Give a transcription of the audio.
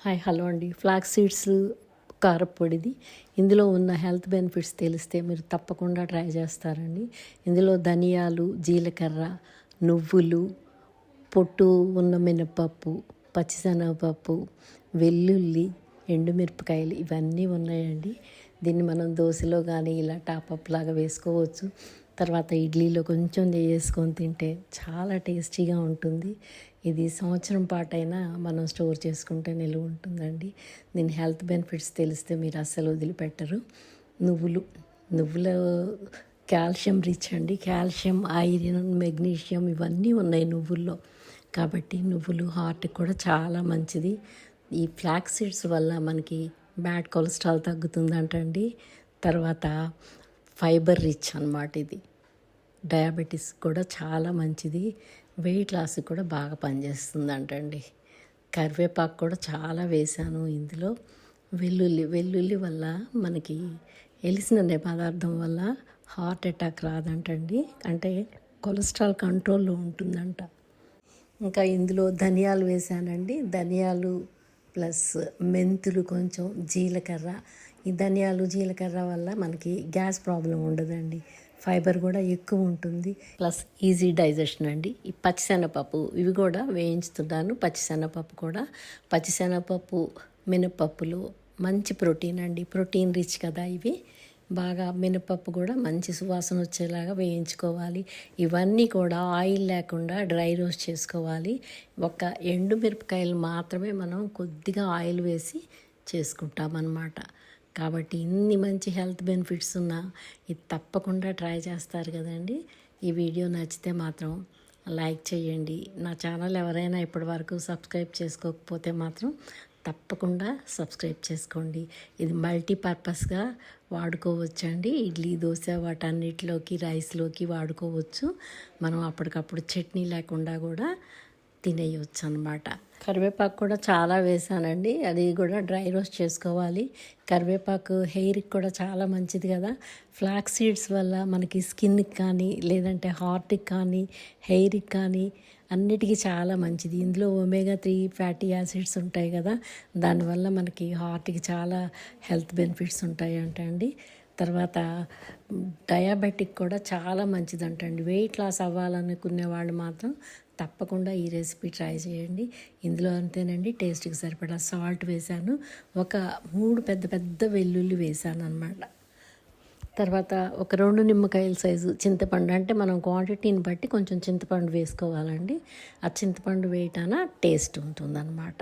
Hi hello అండి. Flax seeds కారప్పొడిది. ఇందులో ఉన్న హెల్త్ బెనిఫిట్స్ తెలిస్తే మీరు తప్పకుండా ట్రై చేస్తారండి. ఇందులో ధనియాలు, జీలకర్ర, నువ్వులు, పొట్టు ఉన్న మినపప్పు, పచ్చిశనగపప్పు, వెల్లుల్లి, ఎండుమిరపకాయలు ఇవన్నీ ఉన్నాయండి. దీన్ని మనం దోశలో కానీ ఇలా టాపప్ లాగా వేసుకోవచ్చు. తర్వాత ఇడ్లీలో కొంచెం నెయ్యి వేసుకొని తింటే చాలా టేస్టీగా ఉంటుంది. ఇది సంవత్సరం పాటైనా మనం స్టోర్ చేసుకుంటే నిలువ ఉంటుందండి. దీని హెల్త్ బెనిఫిట్స్ తెలిస్తే మీరు అస్సలు వదిలిపెట్టరు. నువ్వుల కాల్షియం రిచ్ అండి. కాల్షియం, ఐరన్, మెగ్నీషియం ఇవన్నీ ఉన్నాయి నువ్వుల్లో. కాబట్టి నువ్వులు హార్ట్కి కూడా చాలా మంచిది. ఈ ఫ్లాక్స్ సీడ్స్ వల్ల మనకి బ్యాడ్ కొలెస్ట్రాల్ తగ్గుతుందంటండి. తర్వాత ఫైబర్ రిచ్ అన్నమాట ఇది. డయాబెటీస్ కూడా చాలా మంచిది. వెయిట్ లాస్కి కూడా బాగా పనిచేస్తుందంటండి. కరివేపాకు కూడా చాలా వేశాను ఇందులో. వెల్లుల్లి వల్ల మనకి ఎలిసిన పదార్థం వల్ల హార్ట్ అటాక్ రాదంటండి. అంటే కొలెస్ట్రాల్ కంట్రోల్లో ఉంటుందంట. ఇంకా ఇందులో ధనియాలు వేసానండి. ధనియాలు ప్లస్ మెంతులు, కొంచెం జీలకర్ర. ఈ ధనియాలు, జీలకర్ర వల్ల మనకి గ్యాస్ ప్రాబ్లం ఉండదండి. ఫైబర్ కూడా ఎక్కువ ఉంటుంది. ప్లస్ ఈజీ డైజెషన్ అండి. ఈ పచ్చిశనగపప్పు ఇవి కూడా వేయించుతున్నాను. పచ్చిశనగపప్పు మినపప్పులో మంచి ప్రోటీన్ అండి. ప్రోటీన్ రిచ్ కదా ఇవి. బాగా మినపప్పు కూడా మంచి సువాసన వచ్చేలాగా వేయించుకోవాలి. ఇవన్నీ కూడా ఆయిల్ లేకుండా డ్రై రోస్ట్ చేసుకోవాలి. ఒక ఎండు మిరపకాయలు మాత్రమే మనం కొద్దిగా ఆయిల్ వేసి చేసుకుంటామన్నమాట. కాబట్టి ఇన్ని మంచి హెల్త్ బెనిఫిట్స్ ఉన్నా ఇది తప్పకుండా ట్రై చేస్తారు కదండి. ఈ వీడియో నచ్చితే మాత్రం లైక్ చేయండి. నా ఛానల్ ఎవరైనా ఇప్పటివరకు సబ్స్క్రైబ్ చేసుకోకపోతే మాత్రం తప్పకుండా సబ్స్క్రైబ్ చేసుకోండి. ఇది మల్టీపర్పస్గా వాడుకోవచ్చండి. ఇడ్లీ, దోశ వాటన్నిటిలోకి, రైస్లోకి వాడుకోవచ్చు. మనం అప్పటికప్పుడు చట్నీ లేకుండా కూడా తినేయవచ్చు అన్నమాట. కరివేపాకు కూడా చాలా వేసానండి. అది కూడా డ్రై రోస్ట్ చేసుకోవాలి. కరివేపాకు హెయిర్కి కూడా చాలా మంచిది కదా. ఫ్లాక్స్ సీడ్స్ వల్ల మనకి స్కిన్కి కానీ, లేదంటే హార్ట్కి కానీ, హెయిర్కి కానీ అన్నిటికీ చాలా మంచిది. ఇందులో ఒమేగా 3 ఫ్యాటీ యాసిడ్స్ ఉంటాయి కదా. దానివల్ల మనకి హార్ట్కి చాలా హెల్త్ బెనిఫిట్స్ ఉంటాయి అంటండి. తర్వాత డయాబెటిక్ కూడా చాలా మంచిదంటండి. వెయిట్ లాస్ అవ్వాలనుకునే వాళ్ళు మాత్రం తప్పకుండా ఈ రెసిపీ ట్రై చేయండి. ఇందులో అంతేనండి, టేస్ట్కి సరిపడా సాల్ట్ వేసాను. ఒక 3 పెద్ద వెల్లుల్లి వేసాను అన్నమాట. తర్వాత ఒక 2 నిమ్మకాయల సైజు చింతపండు, అంటే మనం క్వాంటిటీని బట్టి కొంచెం చింతపండు వేసుకోవాలండి. ఆ చింతపండు వేయటాన టేస్ట్ ఉంటుందన్నమాట.